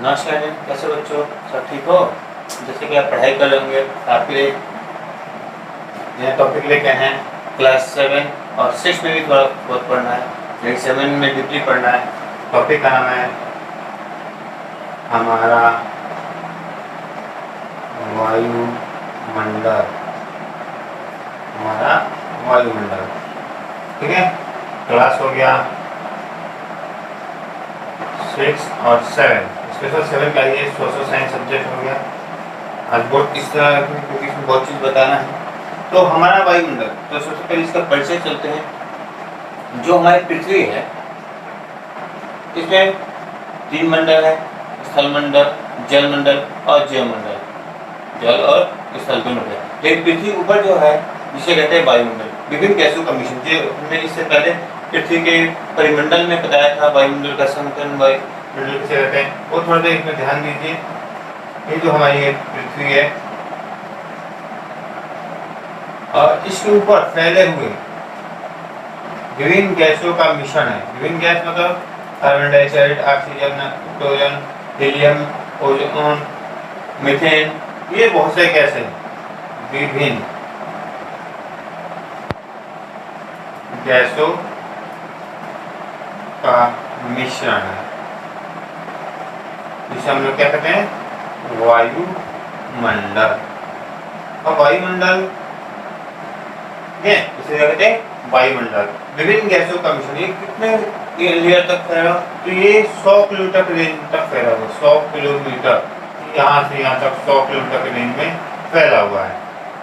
नमस्कार जी, कैसे बच्चों? सब ठीक हो? जैसे कि आप पढ़ाई कर लेंगे, आपके लिए नया टॉपिक लेके आए हैं। क्लास 7 और 6 में भी थोड़ा बहुत पढ़ना है, लेकिन 7 में डीपली पढ़ना है। टॉपिक का नाम है हमारा वायुमंडल। हमारा वायुमंडल, ठीक है। क्लास हो गया 6 और 7, स्पेशल 7 का ये सोशल साइंस सब्जेक्ट हो गया। आज बहुत इस तरह क्योंकि इसमें बहुत चीज़ बताना है। तो हमारा वायुमंडल, तो सबसे पहले इसका परिचय चलते हैं। जो हमारी पृथ्वी है, इसमें 3 मंडल है, स्थल मंडल, जल मंडल और जैव मंडल। जल और स्थल दोनों है, लेकिन पृथ्वी ऊपर जो है जिसे कहते हैं वायुमंडल। विभिन्न गैसों का मिश्रण, जो हमने इससे पहले पृथ्वी के परिमंडल में बताया था, वायुमंडल का संगठन वायुमंडल किसे कहते हैं, वो थोड़ा सा इसमें ध्यान दीजिए। ये जो हमारी पृथ्वी है और इसके ऊपर फैले हुए विभिन्न गैसों का मिश्रण है। विभिन्न गैस मतलब carbon dioxide, oxygen, nitrogen, helium, ozone, methane, ये बहुत से गैस हैं। विभिन्न गैसों का मिश्रण है, जिसे हम लोग क्या कहते हैं, वायुमंडल। और वायुमंडल इसे क्या कहते हैं, वायुमंडल। विभिन्न गैसों का मिश्रण, ये कितने लेयर तक फैला? तो ये 100 किलोमीटर के रेंज तक फैला हुआ है। 100 किलोमीटर, यहाँ से यहाँ तक 100 किलोमीटर के रेंज में फैला हुआ है।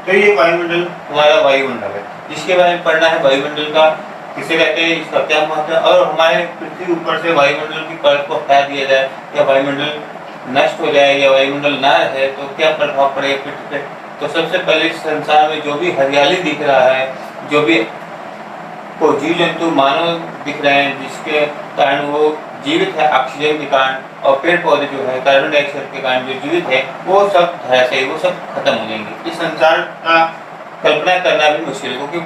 तो ये वायुमंडल हमारा वायुमंडल है। इसके बारे में पढ़ना है। वायुमंडल का किसे कहते हैं, इसका क्या महत्व है, और हमारे पृथ्वी ऊपर से वायुमंडल की परत को हटा दिया जाए या वायुमंडल नष्ट हो जाए या वायुमंडल ना रहे तो क्या प्रभाव पड़ेगा पृथ्वी पे? तो सबसे पहले संसार में जो भी हरियाली दिख रहा है, जो भी को जीव जंतु मानव दिख रहे हैं, जिसके कारण वो जीवित है ऑक्सीजन के कारण, और पेड़ पौधे जो है कार्बन डाइऑक्साइड के कारण जो जीवित है, वो सब धराशायी, वो सब खत्म हो जाएंगे। इस संसार का कल्पना करना भी मुश्किल है, क्योंकि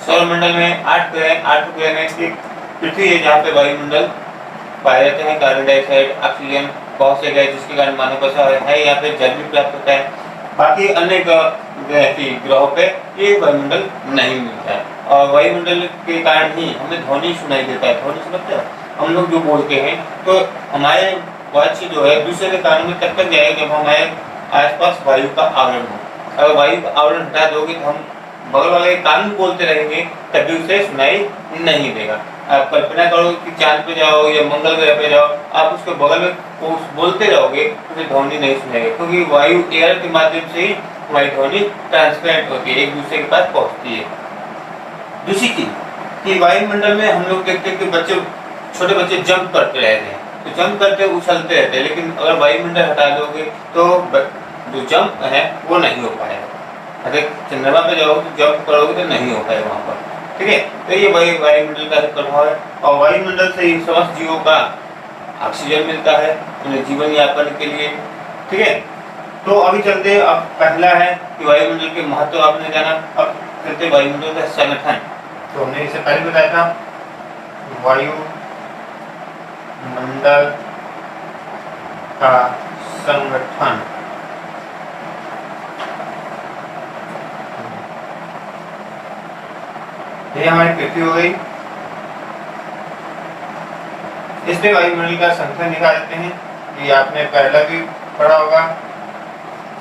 सौरमंडल में 8 ग्रह में एक पृथ्वी है जहाँ पे वायुमंडल पाए जाते हैं, कार्बन डाइऑक्साइड, ऑक्सीजन, बहुत से गैस जिसके कारण मानव बसा है, यहाँ पे जल भी प्राप्त होता है। बाकी अन्य ग्रहों पे ये वायुमंडल नहीं मिलता है, और वायुमंडल के कारण ही हमें ध्वनि सुनाई देता है। ध्वनि समझते हो? हम लोग जो बोलते हैं तो हमारे बातचीत जो है दूसरे के कानों में तब तक जाएगा जब हमारे आसपास वायु का आवरण हो। अगर वायु का आवरण हटा दोगे तो हम बगल वाले कान में बोलते रहेंगे, तभी उसे सुनाई नहीं देगा। आप कल्पना करो कि चांद पे जाओ या मंगल ग्रह पे जाओ, आप उसके बगल में बोलते रहोगे, उसे ध्वनि नहीं सुनेगा, क्योंकि वायु एयर के माध्यम से ही हमारी ध्वनि ट्रांसपेरेंट होती है, एक दूसरे के पास पहुंचती है। दूसरी चीज कि वायुमंडल में हम लोग देखते हैं कि बच्चे, छोटे बच्चे जंप करते रहते हैं, तो जंप करते उछलते रहते हैं, लेकिन अगर वायुमंडल हटा दोगे तो जो जंप है वो नहीं हो पाएगा। अगर चंद्रमा पे जाओगे तो जंप करोगे तो नहीं हो पाएगा वहाँ पर, ठीक है। तो ये वायुमंडल का प्रभाव है, और वायुमंडल से ही समस्त जीवों का ऑक्सीजन मिलता है उन्हें जीवन यापन के लिए, ठीक है। तो अभी चलते, अब पहला है कि वायुमंडल के महत्व आपने जाना, अब चलते वायुमंडल का संगठन। तो हमने इससे पहले बताया था वायुमंडल का संगठन। ये हमारी पृथ्वी हो गई, इस पे वायुमंडल का संगठन दिखा देते हैं। ये आपने पहला भी पढ़ा होगा,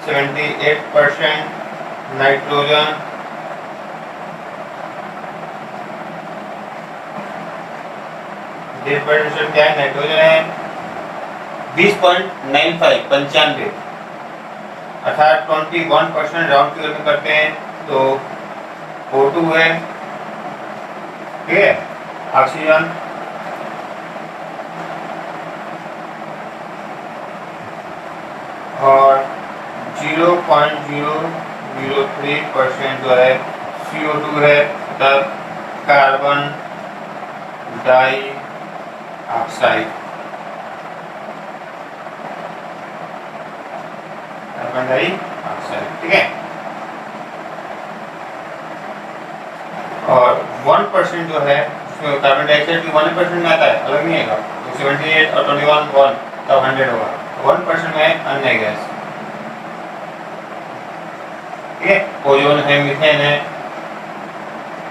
78% नाइट्रोजन, 1.5% क्या है, नाइट्रोजन है, 20.95 95, अर्थात 21% राउंड फिगर में करते हैं तो O2 है, ठीक है। ऑक्सीजन और 0.003% जो है CO2 है, तब कार्बन डाइऑक्साइड, ठीक है। और 1% जो है कार्बन डाइऑक्साइड भी 1% में आता है, अलग नहीं आएगा, तो 78 और 21 1 तब 100 होगा, 1% है अन्य गैस, ठीक है। ओजोन है, मीथेन है,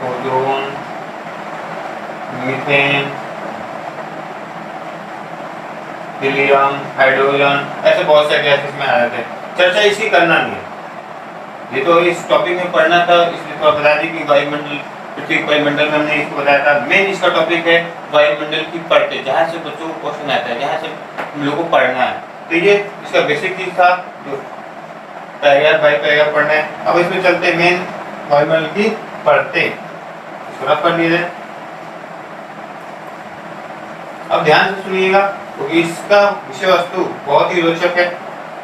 ओजोन, मीथेन, हीलियम, हाइड्रोजन, ऐसे बहुत से गैस इसमें आ जाते हैं। चर्चा इसकी करना नहीं है, ये तो इस टॉपिक में पढ़ना था, इसलिए थोड़ा बता दी कि वायुमंडल, पृथ्वी के वायुमंडल में हमने इसको बताया था। मेन इसका टॉपिक है वायुमंडल की परतें, जहाँ से बच्चों को क्वेश्चन आता है, जहाँ से हम लोगों को पढ़ना है। तो ये इसका बेसिक चीज था, जो पैराग्राफ बाय पैराग्राफ पढ़ना है। अब इसमें चलते हैं मेन वायुमंडल की परतें, इसको रफ कर लीजिए। अब ध्यान से सुनिएगा क्योंकि इसका विषय वस्तु बहुत ही रोचक है,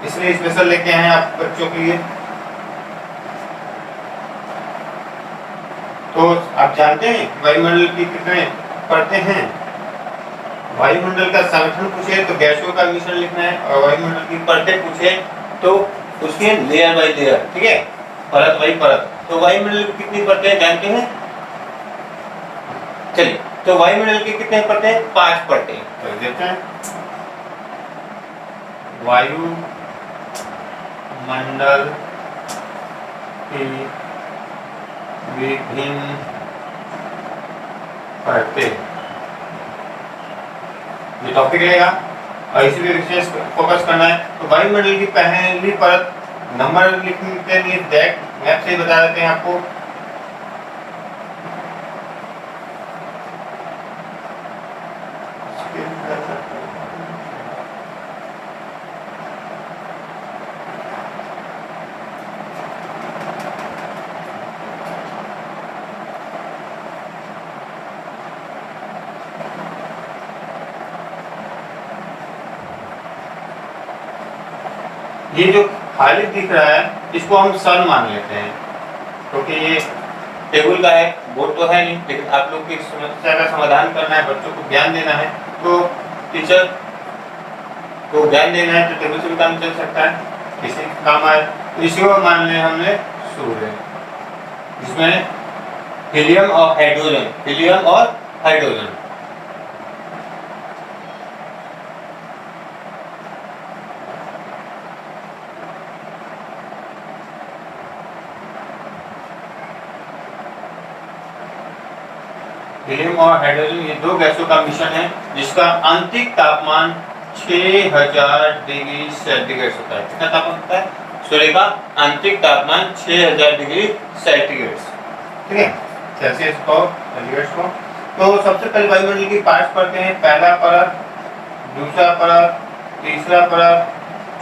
इसलिए स्पेशल लेके आए हैं आप बच्चों के लिए। तो आप जानते हैं वायुमंडल की कितने परतें हैं? वायुमंडल का संगठन पूछे तो गैसों का मिश्रण लिखना है, और वायुमंडल की परतें पूछे तो उसके लेयर बाय लेयर, ठीक है, परत बाय परत। तो वायुमंडल की कितनी परतें जानते हैं? चलिए, तो वायुमंडल की कितने परतें? 5 परतें। तो देखते हैं, वायुमंडल की विभिन्न परतें, ये टॉपिक रहेगा और इसी पे विशेष फोकस करना है। तो वायुमंडल की पहली परत नंबर लिखते हैं, दैट मैप से बता देते हैं आपको। ये जो खाली दिख रहा है इसको हम सन मान लेते हैं, क्योंकि ये टेबल का है, बोर्ड तो है नहीं, लेकिन आप लोग की समस्या का समाधान करना है, बच्चों को ज्ञान देना है, तो टीचर को ज्ञान देना है, तो टेबल से भी काम चल सकता है, किसी काम आए। तो इसी को मान लिया हमने सूर्य, जिसमें हीलियम और हाइड्रोजन, हीलियम और हाइड्रोजन। हीलियम और हाइड्रोजन ये दो गैसों का मिश्रण है, जिसका आंतरिक तापमान 6000 डिग्री सेंटीग्रेड होता है। कितना तापमान होता है? सूर्य का आंतरिक तापमान 6000 डिग्री सेंटीग्रेड, ठीक है, सेल्सियस को, सेंटीग्रेड को। तो सबसे पहले वायुमंडल की 5 परतें हैं, पहला परत, दूसरा परत, तीसरा परत,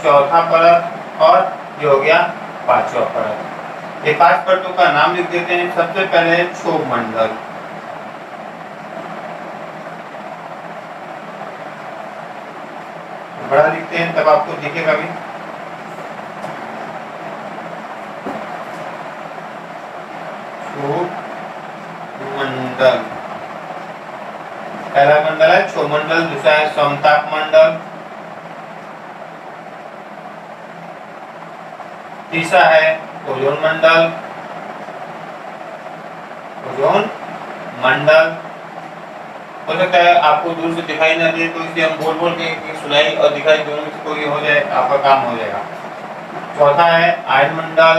चौथा परत और ये हो गया 5वां परत। ये 5 परतों का नाम लिख देते हैं। सबसे पहले क्षोभमंडल, बड़ा लिखते हैं तब आपको दिखेगा भी। क्षोभमंडल, पहला मंडल है क्षोभमंडल, दूसरा है समताप मंडल, तीसरा है ओजोन मंडल, ओजोन मंडल। हो सकता है आपको दूर से दिखाई ना दे, तो इसे हम बोल बोल के सुनाई और दिखाई दोनों में से कोई हो जाए, आपका काम हो जाएगा। चौथा है आयन मंडल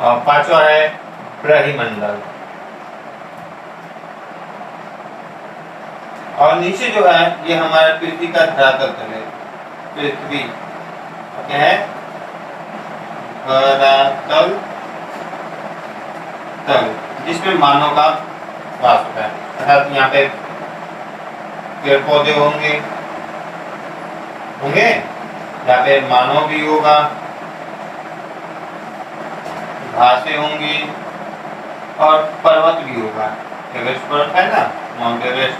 और 5वां है ब्रह्मंडल। और नीचे जो है ये हमारा पृथ्वी का धरातल तल है, पृथ्वी क्या है? धरातल तल, जिसमें मानव का वास होता है। अर्थात यहाँ पे पेड़ पौधे होंगे, यहाँ पे मानव भी होगा, घासें होंगी और पर्वत भी होगा। एवरेस्ट पर्वत है ना, माउंट एवरेस्ट,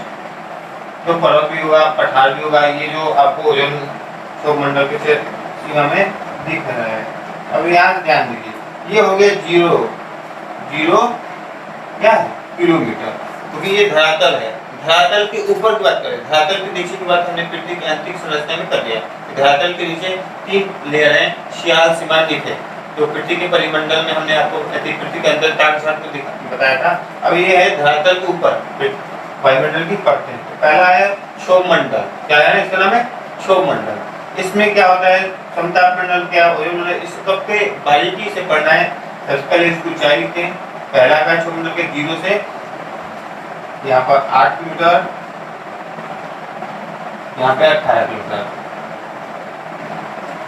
तो पर्वत भी होगा, पठार भी होगा। ये जो आपको ओजोन क्षोभमंडल के सीमा में दिख रहा है। अब यहाँ से ध्यान दीजिए, ये हो गया 0 क्या है? किलोमीटर, क्योंकि ये धरातल है। धरातल के ऊपर की बात करें, धरातल के नीचे की बात हमने पृथ्वी की आंतरिक संरचना में कर दिया। धरातल के नीचे 3 लेयर हैं, शीयाल, सीमांकित है। तो पृथ्वी के परिमंडल में हमने आपको पृथ्वी के अंदर ताप में बताया था। अब ये है धरातल के ऊपर वायुमंडल की परतें। तो पहला है क्षोभ मंडल। क्या है इसका नाम है? क्षोभ मंडल। इसमें क्या होता है? समताप मंडल क्या है? इस सबके बारीकी से पढ़ना है। सबसे पहले इसकी ऊंचाई लिखते हैं। पहला का क्षोभ मंडल के 0 से यहाँ पर 8 किलोमीटर, यहाँ पे 18 किलोमीटर,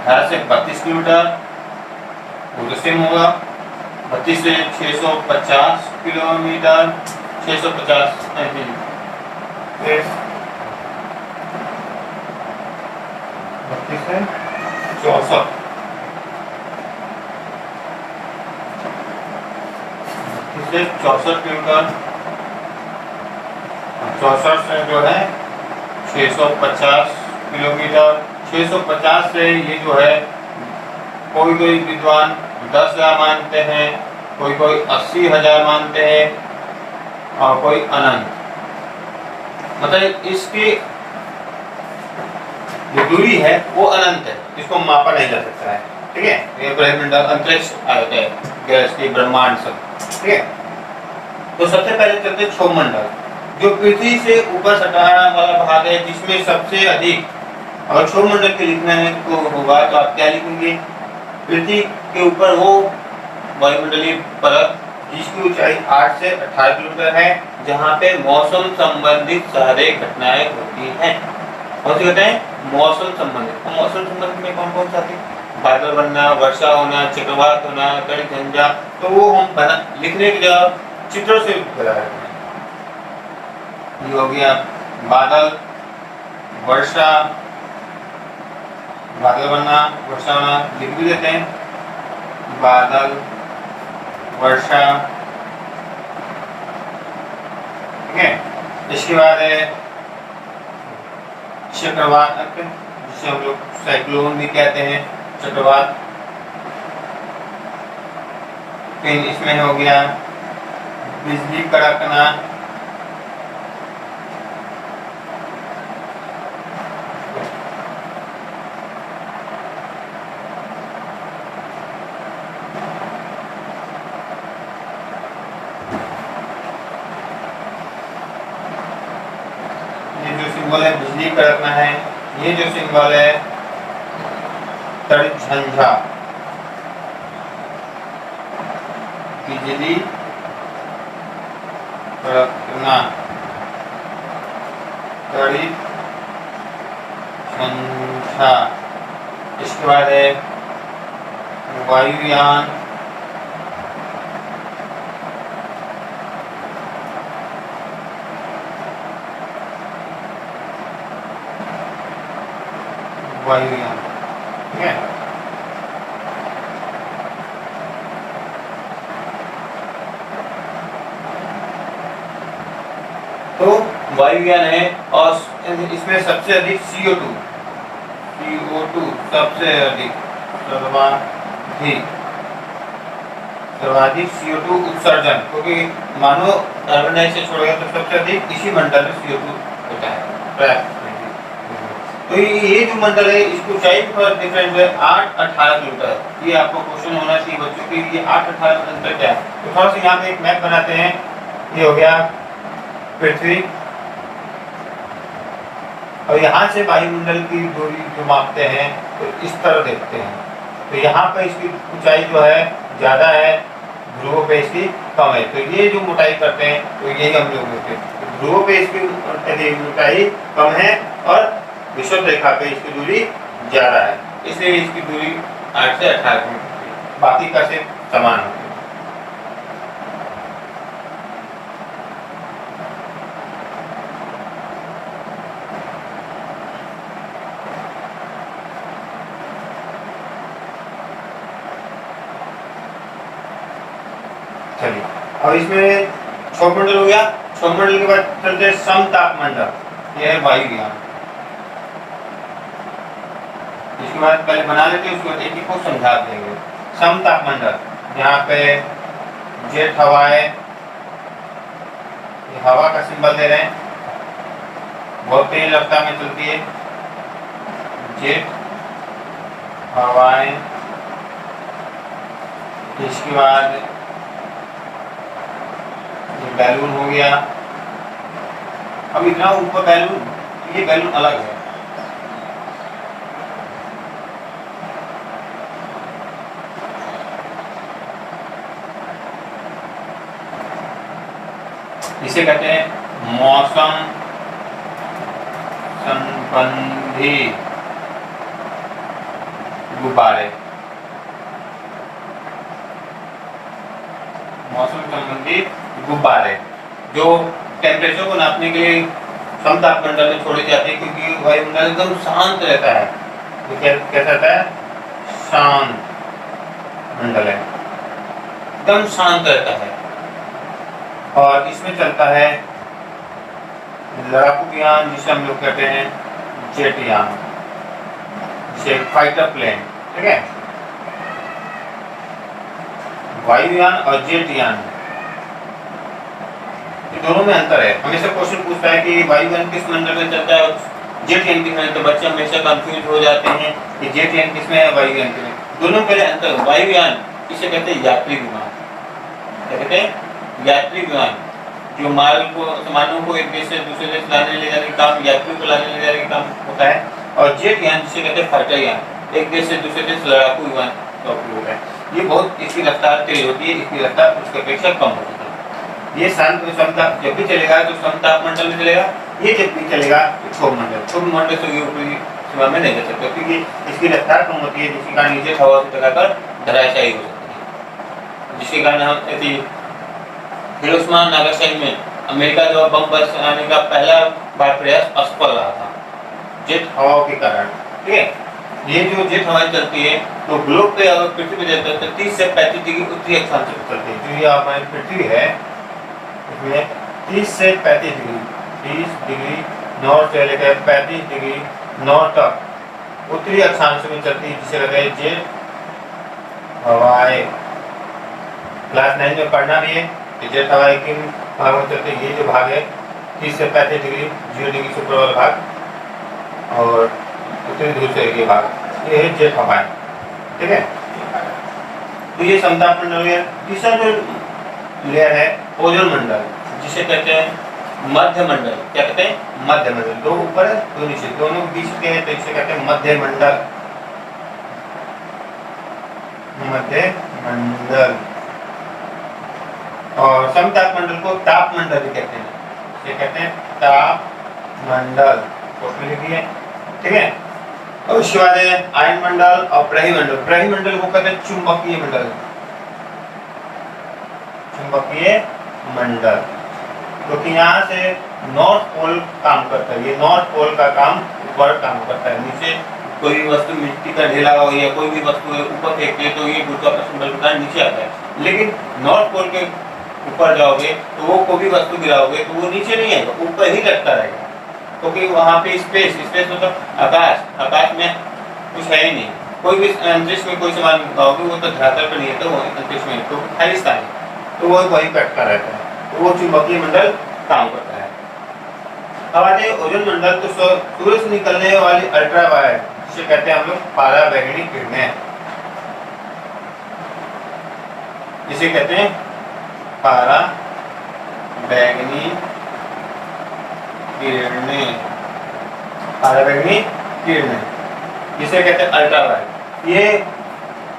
18 से 32 किलोमीटर, वो तो सेम होगा। 32 से 650 किलोमीटर, 650 नहीं, 32 से 64, 32 से 64 किलोमीटर, 64 से जो है 650 किलोमीटर, 650 से ये जो है कोई कोई विद्वान 10,000 मानते हैं, कोई कोई 80,000 मानते हैं और कोई अनंत। मतलब इसकी जो दूरी है वो अनंत है, इसको मापा नहीं जा सकता है। ठीक है, ये ब्रह्मांड अंतरिक्ष आते हैं, गैलेक्सी ब्रह्मांड सब। ठीक है, तो सबसे पहले चलते क्षोभ मंडल, जो पृथ्वी से ऊपर सटा वाला भाग है, जिसमें सबसे अधिक, अगर क्षोभ मंडल के लिखना है तो होगा तो आप क्या लिखेंगे? पृथ्वी के ऊपर वो वायुमंडलीय परत जिसकी ऊंचाई 8 से 18 किलोमीटर है, जहाँ पे मौसम संबंधित सारे घटनाएं होती हैं। कौन सी घटनाएं? मौसम संबंधित। मौसम संबंधित में कौन कौन सा आती है? बादल बनना, वर्षा होना, चक्रवात होना, कड़ी झंझा, तो वो हम बना लिखने की जगह चित्रों से बना रहे हैं। ये हो गया बादल, वर्षा, बादल बनना, वर्षा होना, लिख भी देते हैं, बादल, वर्षा। ठीक है, इसके बाद है चक्रवात, जिसे हम लोग साइक्लोन भी कहते हैं, चक्रवात। फिर इसमें हो गया बिजली कड़कना, सिंबल है बिजली कड़कना है। ये जो सिंबल है तड़झंझा, बिजली कड़कना, तड़ी झंझा। इसके बाद है वायुयान, वायुयान। ठीक है, तो वायुयान है और इसमें सबसे अधिक CO2 सबसे अधिक, सर्वाधिक CO2 उत्सर्जन, क्योंकि मानो कार्बन डाइऑक्साइड छोड़ेगा तो सबसे अधिक इसी मंडल में CO2 होता है। तो ये जो मंडल है इसको ऊंचाई पर डिफरेंस है 8-18 किलोमीटर। ये आपको क्वेश्चन होना चाहिए बच्चों के, ये 8-18 अंतर क्या है? तो थोड़ा सा यहाँ पे एक मैप बनाते हैं। ये हो गया पृथ्वी, और यहाँ से वायुमंडल की दूरी जो मापते हैं तो इस तरह देखते हैं। तो यहाँ पर इसकी ऊंचाई जो है ज़्यादा है, ध्रुवों पे इसकी कम है, तो ये जो मोटाई करते हैं तो यही हम लोग देखते हैं। ध्रुवों पे इसकी मोटाई कम है और विषुवत रेखा पे इसकी दूरी ज़्यादा है, इसलिए इसकी दूरी 8 से 18 किलोमीटर, बाकी का से समान होती है। चलिए, और इसमें क्षोभ मंडल हो गया। क्षोभ मंडल के बाद चलते हैं समताप मंडल, यह है वायुयान। इसके बाद पहले बना लेते हैं, उसके बाद एक को समझा देंगे। समताप मंडल, यहाँ पे जेट हवाएं, हवा का सिंबल दे रहे हैं, बहुत तेज रफ्तार में चलती है, जेट हवाएं। इसके बाद बैलून हो गया। अब इतना ऊपर बैलून ये बैलून अलग है। इसे कहते हैं मौसम संबंधी गुब्बारे। मौसम संबंधी गुब्बारे जो टेम्परेचर को नापने के लिए समतापमंडल में छोड़े जाते हैं, क्योंकि वायुमंडल एकदम शांत रहता है। तो कैसा रहता है? शांत मंडल है, एकदम शांत रहता है। और इसमें चलता है लड़ाकू यान, जिसे हम लोग कहते हैं जेट यान, जिसे फाइटर प्लेन, ठीक है। वायुयान और जेट यान, ये दोनों में अंतर है। हमेशा क्वेश्चन पूछता है कि वायुयान किस मंडल में चलता है और जेट यान किस में, तो बच्चे हमेशा कंफ्यूज हो जाते हैं कि जेट यान किस में है, वायुयान किस में। दोनों में पहले अंतर है। वायुयान इसे कहते हैं यात्री विमान, क्या कहते हैं? यात्री विमान, जो माल को, सामानों को एक देश से दूसरे देश लाने ले जाने का काम, यात्रियों को लाने ले जाने का काम होता है। और जेट यान जिसे कहते हैं फाइटर यान, एक देश से दूसरे देश लड़ाकू विमान का उपयोग होता है। ये बहुत, इसकी रफ्तार तेज होती है, इसकी रफ्तार उसके अपेक्षा कम होती है। ये समताप जब भी चलेगा तो समतापमंडल में चलेगा, ये जब भी चलेगा तो क्षोभ मंडल से ऊपरी सीमा में नहीं जा सकता, क्योंकि इसकी रफ्तार कम होती है, जिसके कारण नीचे हवा से टकराकर धराशायी हो सकती है। जिसके कारण हम ऐसी हिरोशिमा नागासाकी में अमेरिका जो बम बरसाने का पहला बार प्रयास असफल रहा था, जेट हवाओं के कारण, ठीक है। ये जो जेट हवाएं चलती है तो ग्लोब पे, अगर पृथ्वी पे चलते हैं तो 30 से 35 डिग्री उत्तरी अक्षांश पे चलती है। जो ये हमारी पृथ्वी है, इसमें 30 से 35 डिग्री, 30 डिग्री नॉर्थ से लेकर 35 डिग्री नॉर्थ तक उत्तरी अक्षांश में चलती है, जिसे कहते हैं जेट हवाएं। क्लास 9 में पढ़ना भी है कि जेट हवाएं किन भागों में चलते हैं। ये जो भाग है 30 से 35 डिग्री, 0 डिग्री से ऊपर वाला भाग, और उत्तरी ध्रुव से ये भाग, ये है जेट हवाएं, ठीक है। तो ये समतापमंडल है। तीसरा जो लेयर है ओजोन मंडल, जिसे कहते हैं मध्य मंडल। क्या कहते हैं? मध्य मंडल। दो ऊपर है, दो नीचे, दोनों बीच के हैं, तो इसे कहते हैं मध्य मंडल। मध्य मंडल। और समतापमंडल को ताप मंडल भी कहते हैं। ये कहते हैं ताप मंडल, उसमें लिखिए, ठीक है। और उसके बाद है आयन मंडल और ब्रह्मंडल। ब्रह्मंडल को कहते हैं चुंबकीय मंडल, चुंबकीय मंडल, क्योंकि यहाँ से नॉर्थ पोल काम करता है। ये नॉर्थ पोल का काम ऊपर काम करता है, नीचे कोई भी वस्तु मिट्टी का ढेला हो या कोई भी वस्तु ऊपर फेंकते तो ये गुरुत्वाकर्षण बल के कारण नीचे आता है। लेकिन नॉर्थ पोल के ऊपर जाओगे तो वो कोई भी वस्तु गिराओगे तो वो नीचे नहीं आएगा, ऊपर ही लटका रहेगा, क्योंकि वहाँ पे स्पेस मतलब आकाश में कुछ है ही नहीं। कोई भी अंतरिक्ष में कोई सामान गिराओगे वो तो धरातल पर नहीं है, तो वो अंतरिक्ष में तो खाली स्थान है, तो वो वहीं पे अटका रहता है, तो वो चुंबकीय मंडल काम करता है। अब आते हैं ओजोन मंडल। तो सूर्य से निकलने वाली अल्ट्रावायलेट, जिसे कहते हैं हम लोग पाराबैंगनी किरणें, जिसे कहते हैं पाराबैंगनी किरणें, पाराबैंगनी किरणें, जिसे कहते हैं अल्ट्रावायलेट। ये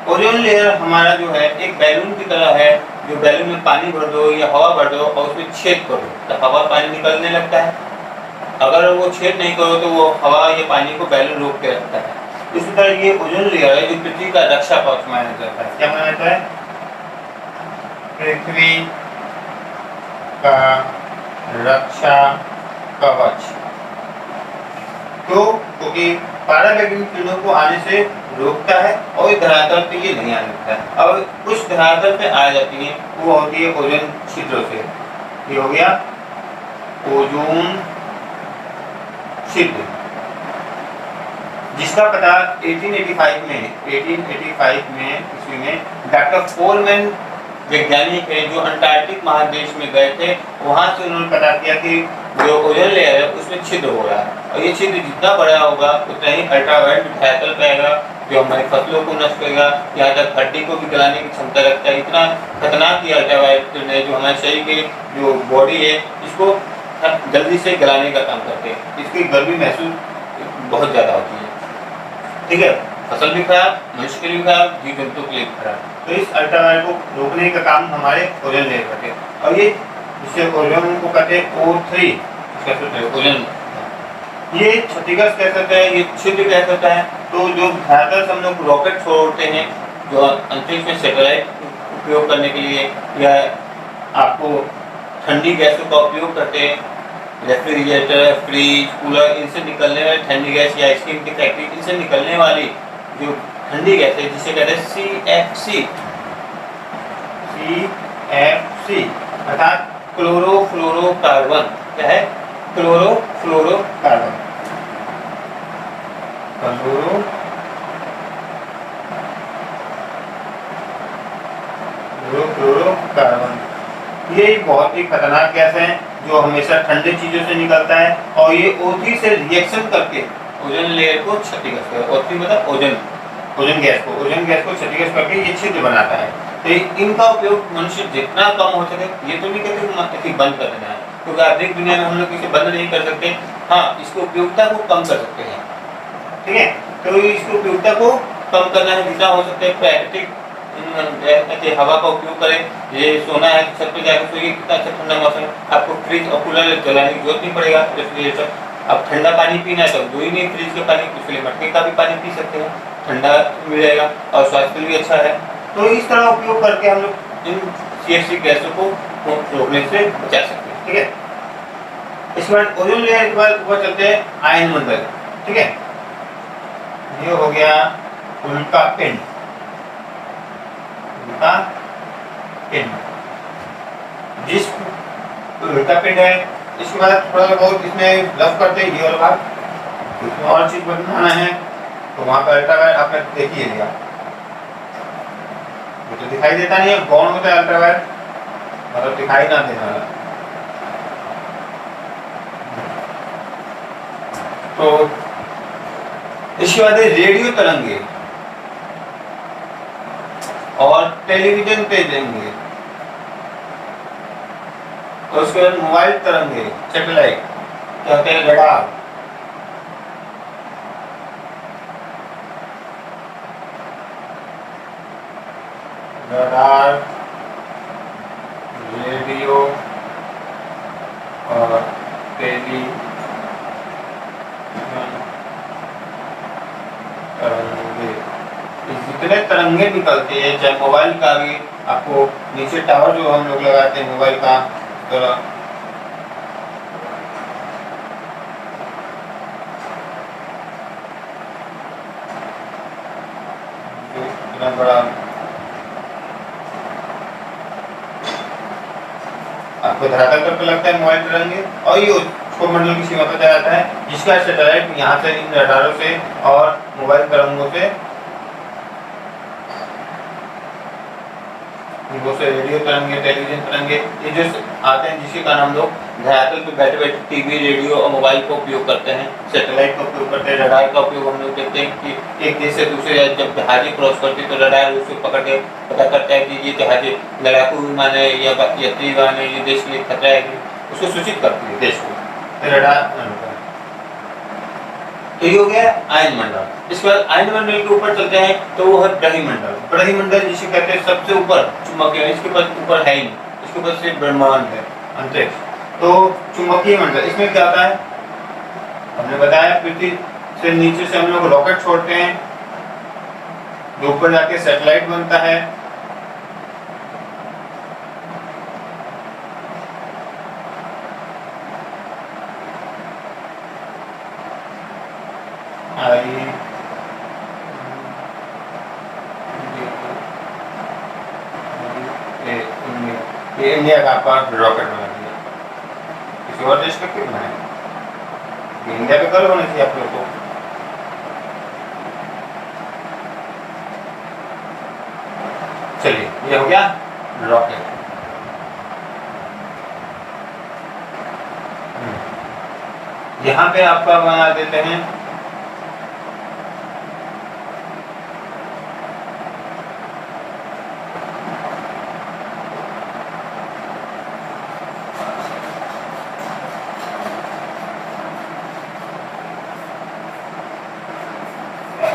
ओजोन लेयर हमारा जो है एक बैलून की तरह है, जो बैलून में पानी भर दो या हवा भर दो और उसमें छेद करो तो हवा पानी निकलने लगता है। अगर वो छेद नहीं करो तो वो हवा या पानी को बैलून रोक के रखता है। इसी तरह ये ओजोन लेयर है जो पृथ्वी का रक्षा कवच माना जाता है। क्या माना जाता है? पृथ्वी का रक्षा कवच। क्योंकि पाराबैंगनी किरणों को आने से रोकता है और धरातल पे ये नहीं आने देता है। अब कुछ धरातल पे आ जाती है, वो होती है ओजोन छिद्रों से। ये हो गया ओजोन छिद्र, जिसका पता 1885 में ईस्वी में डॉक्टर कोलमैन वैज्ञानिक है जो अंटार्कटिक महादेश में गए थे, वहां से उन्होंने पता किया कि जो ओजोन लेयर है उसमें छिद्र हो रहा है, और ये छिद्र जितना बड़ा होगा उतना ही अल्ट्रावायलेट धरातल पाएगा, जो हमारी फसलों को नष्ट करेगा, यहाँ तक हड्डी को भी गलाने की क्षमता रखता है। इतना खतरनाक ये अल्ट्रावायलेट है जो हमारे शरीर के जो बॉडी है इसको जल्दी से गलाने का काम करते हैं, इसकी गर्मी महसूस बहुत ज़्यादा होती है। ठीक है, फसल भी खराब, मनुष्य के लिए भी खराब, जीव जंतु के लिए भी खराब। तो इस अल्ट्रावायलेट को रोकने का काम हमारे ओजोन लेयर करते हैं, और ये जिससे ओजोन को कहते हैं O3, ओजोन। ये क्षतिग्रस्त कह सकते हैं, ये छिद्र कह सकता है। तो जो ज़्यादातर हम लोग रॉकेट छोड़ते हैं, जो अंतरिक्ष में सैटेलाइट उपयोग करने के लिए, या आपको ठंडी गैसों का उपयोग करते हैं, रेफ्रिजरेटर, फ्रिज, कूलर, इनसे निकलने वाली ठंडी गैस, या आइसक्रीम की फैक्ट्री, इनसे निकलने वाली जो ठंडी गैस है, जिसे कहते हैं CFC, अर्थात क्लोरोफ्लोरोकार्बन। क्या है? क्लोरोफ्लोरोकार्बन। क्लोरोफ्लोरोकार्बन ये बहुत ही खतरनाक गैस है, जो हमेशा ठंडे चीजों से निकलता है, और ये O3 से रिएक्शन करके ओजोन लेयर को क्षतिग्रस्त करता है। O3 मतलब ओजोन गैस को क्षतिग्रस्त करके ये छिद्र बनाता है। तो इनका उपयोग मनुष्य जितना कम हो सके, ये तो नहीं कहते कि बंद कर देना है, क्योंकि आधुनिक दुनिया में हम लोग इसे बंद नहीं कर सकते। हाँ, इसकी उपयोगिता को कम कर सकते हैं। ठीक है, तो इसकी उपयोगिता को कम करना है, जितना हो सकता है प्राकृतिक हवा का उपयोग करें। ये सोना है, छत पे जाकर सोइए, कितना अच्छा ठंडा मौसम है, आपको फ्रिज और कूलर जलाने की जरूरत नहीं पड़ेगा। रेफ्रिजरेटर, अब ठंडा पानी पीना है तो दो ही नहीं, फ्रिज का पानी, उसके लिए मटके का भी पानी पी सकते हैं, ठंडा मिलेगा और स्वास्थ्य के लिए भी अच्छा है। तो इस तरह उपयोग करके हम लोग इन CFC गैसों को रोकने से बचा सकते हैं। ठीक है, इसके बाद ओजोन लेयर के बाद ऊपर चलते हैं आयन मंडल। ठीक है, ये हो गया उल्का पिंड। जिस उल्का पिंड है, इसके बाद थोड़ा बहुत इसमें लव करते हैं, ये वाला भाग। इसमें और चीज बनाना है तो वहाँ पर अल्ट्रावायलेट आपने देख ही लिया, ये तो दिखाई देता नहीं है। कौन होता है अल्ट्रावायलेट? मतलब दिखाई ना देना वाला। तो इसके बाद रेडियो तरंगे और टेलीविजन पे देंगे, और उसके बाद मोबाइल तरंगे, सैटेलाइट, कहते हैं रडार। रेडियो और टेलीविजन तरंगे, जितने तरंगे निकलते हैं, चाहे मोबाइल का भी, आपको नीचे टावर जो हम लोग लगाते हैं मोबाइल का, तरह इतना बड़ा आपको धरातल पर लगता है मोबाइल तरंगे, और ये उपमंडल की सीमा पर जाता है, जिसका सैटेलाइट यहाँ से इन रडारों से और मोबाइल तरंगों से, रेडियो तरंगे, टेलीविजन तरंगे, ये जो आते हैं, जिसके कारण हम लोग धरातल पे बैठे बैठे टीवी, रेडियो और मोबाइल का उपयोग करते हैं, सैटेलाइट का उपयोग करते हैं, रडार का उपयोग हम लोग देखते हैं कि एक देश से दूसरे, जब जहाजें क्रॉस करती है तो रडार उसको पकड़ के पता करता है कि ये जहाजें लड़ाकू विमान है या यात्री विमान है, ये देश के लिए खतरा है, उसको सूचित करती है देश को, रडार। तो ये हो गया आयन मंडल। इसके बाद आयन मंडल के ऊपर चलते हैं तो वो है ब्रह्मंडल। ब्रह्मंडल जिसे कहते हैं सबसे ऊपर चुंबकीय, इसके पास ऊपर है ही नहीं, इसके ऊपर सिर्फ ब्रह्मांड है, अंतरिक्ष। तो चुंबकीय मंडल, इसमें क्या होता है? हमने बताया पृथ्वी से नीचे से हम लोग रॉकेट छोड़ते हैं, जो ऊपर जाके सैटेलाइट बनता है, ये इंडिया का आपका रॉकेट बना दिया, किसी और देश का क्यों बनाया? इंडिया पे गर्व होना चाहिए आप लोग को। चलिए, ये हो गया रॉकेट। यहाँ पे आपका बना देते हैं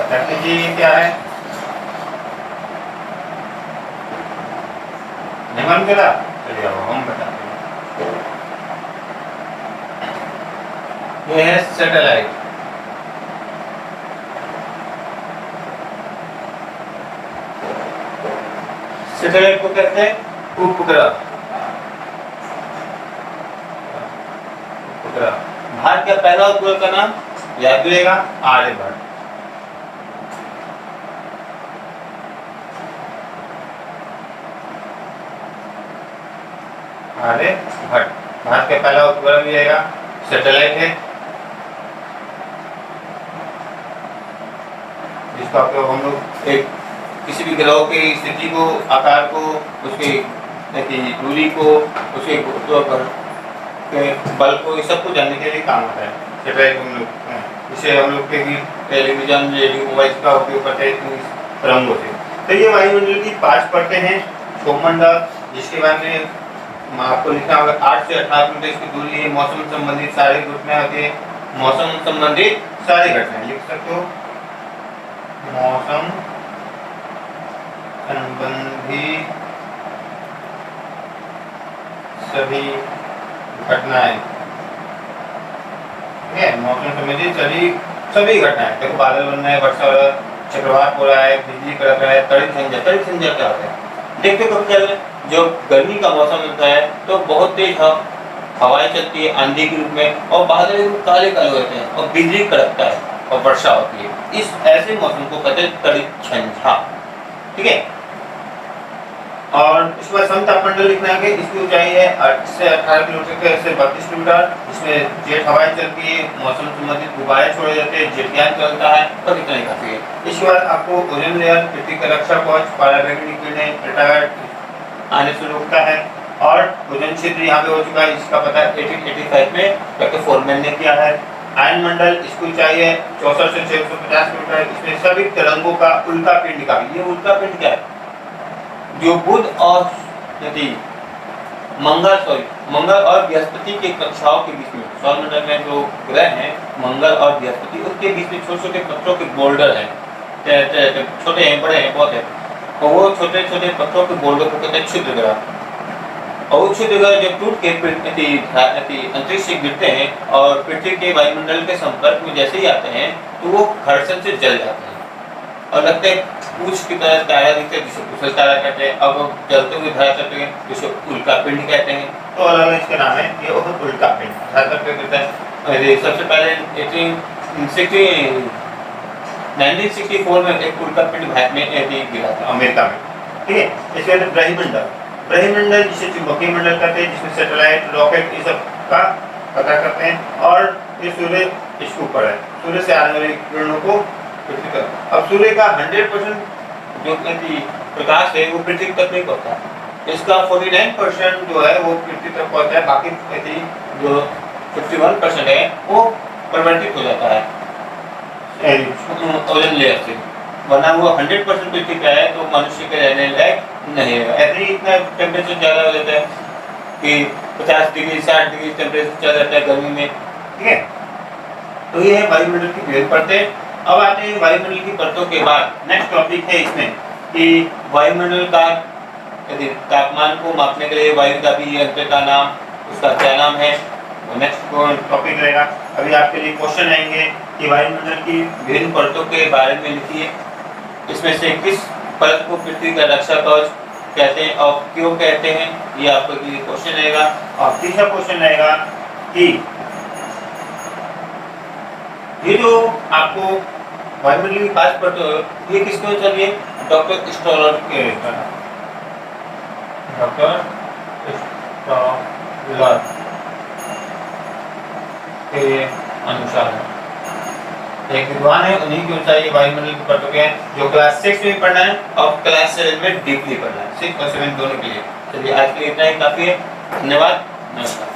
देख लीजिए ये क्या है, नहीं मालूम चला, चलिए अब हम बताते हैं। ये है सैटेलाइट। सैटेलाइट को कहते हैं उपग्रह। भारत का पहला उपग्रह का नाम याद रखेगा, आर्यभट्ट। आर्यभट्ट भारत का पहला उपग्रह भी रहेगा, सैटेलाइट है, जिसका उपयोग हम लोग एक किसी भी ग्रह की स्थिति को, आकार को, उसकी दूरी को, उसके के बल को, ये सब को जानने के लिए काम होता है सैटेलाइट। हम लोग इसे हम लोग के टेलीविजन, रेडियो, मोबाइल का उपयोग करते हैं तरंगों से। तो ये वायुमंडल की 5 परतें हैं। क्षोभमंडल, जिसके बारे में आपको लिखना होगा, 8 से 18 मीटर इसकी दूरी है। मौसम संबंधित सारी घटनाएं होती है, मौसम संबंधित सारी घटनाएं लिख सकते हो, मौसम संबंधी सभी घटनाएं, ठीक है, मौसम संबंधी सभी घटनाएं। देखो बादल बन रहा है, वर्षा हो रहा है, चक्रवात हो रहा है, बिजली कड़क रहा है, तड़ित संज्ञा क्या होता है? देखते कब चल जो गर्मी का मौसम होता है तो बहुत तेज हवाएं चलती है आंधी के रूप में, और बादल काले काले होते हैं और बिजली कड़कता है और वर्षा होती है। इस ऐसे मौसम को कहते हैं तड़ित संज्ञा, ठीक है। और इसके बाद समतापमंडल लिखना है, इसकी ऊंचाई है 8 से 18 किलोमीटर से 32 मीटर। इसमें जेट हवाएं चलती है, मौसम संबंधित गुब्बारे छोड़े जाते हैं, जेटयान चलता है, और इतना ही काफी है। इसके बाद आपको ओजोन लेयर, पृथ्वी का रक्षा कवच, पराबैंगनी किरणें, अल्ट्रावायलेट आने से रोकता है, और ओजोन क्षेत्र यहाँ पे हो चुका है, इसका पता है 1885 में डॉक्टर फोरमैन ने किया है। आयन मंडल, इसकी ऊंचाई है 64 से 650 मीटर। इसमें सभी तरंगों का उल्का पिंड का, ये उल्का पिंड क्या है, जो बुध और मंगल और बृहस्पति के कक्षाओं के बीच में, सौरमंडल में जो ग्रह हैं मंगल और बृहस्पति, उसके बीच में छोटे छोटे पत्थरों के बोल्डर हैं, छोटे हैं, बड़े हैं, बहुत है, और वो छोटे छोटे पत्थरों के बोल्डर को कहते हैं क्षुद्र ग्रह। और क्षुद्र ग्रह जब टूट के अंतरिक्ष से गिरते हैं और पृथ्वी के वायुमंडल के संपर्क में जैसे ही आते हैं तो वो घर्षण से जल जाते हैं और लगते हैं पूछ की तरह तारा दिखते हैं, जिसे कुशल तारा कहते हैं। अब जलते हुए धरा करते हैं, जिसे उल्का पिंड कहते हैं। तो अलग अलग इसके नाम है, ये उल्का पिंड धरा करते हैं। सबसे पहले 1964 में एक उल्का पिंड भारत में गिरा था, अमेरिका में, ठीक है। इसके बाद ब्रह्मंडल जिसे चुंबकीय मंडल कहते हैं, जिसमें सैटेलाइट, रॉकेट, ये सब का पता करते हैं। और ये सूर्य इसके ऊपर है, सूर्य से आने वाले किरणों को पृथ्वी तक। अब सूर्य का 100% जो प्रकाश है वो पृथ्वी तक नहीं पहुंचता, इसका 49% जो है वो पृथ्वी तक पहुंचता है, बाकी जो 51% है वो परिवर्तित हो जाता है ओजोन लेयर से, वरना वो 100% पृथ्वी पे है तो मनुष्य के रहने लायक नहीं है। ऐसे ही इतना टेम्परेचर ज़्यादा हो जाता है कि 50 डिग्री 60 डिग्री टेम्परेचर चल जाता है गर्मी में, ठीक है। तो ये है वायुमंडल की विभिन्न परतें। अब आते हैं वायुमंडल की परतों के बाद नेक्स्ट टॉपिक है इसमें कि वायुमंडल का यदि तापमान को मापने के लिए वायु का भी यंत्र का नाम, उसका क्या नाम है, वो नेक्स्ट टॉपिक रहेगा। अभी आपके लिए क्वेश्चन आएंगे कि वायुमंडल की विभिन्न परतों के बारे में लिखिए, इसमें से किस परत को पृथ्वी का रक्षा कवच कहते हैं और क्यों कहते हैं, ये आपके लिए क्वेश्चन रहेगा। और तीसरा क्वेश्चन रहेगा कि ये जो आपको वायुमंडल की 5 परतें ये किसको चाहिए, डॉक्टर स्टॉलर के अनुसार एक विद्वान है, उन्हीं की ऊंचाई वायुमंडल की परतों के हैं, जो क्लास 6 में पढ़ना है और क्लास 7 में डीपली पढ़ना है, 6 और 7 दोनों के लिए। चलिए आज के लिए इतना ही काफी है, धन्यवाद, नमस्कार।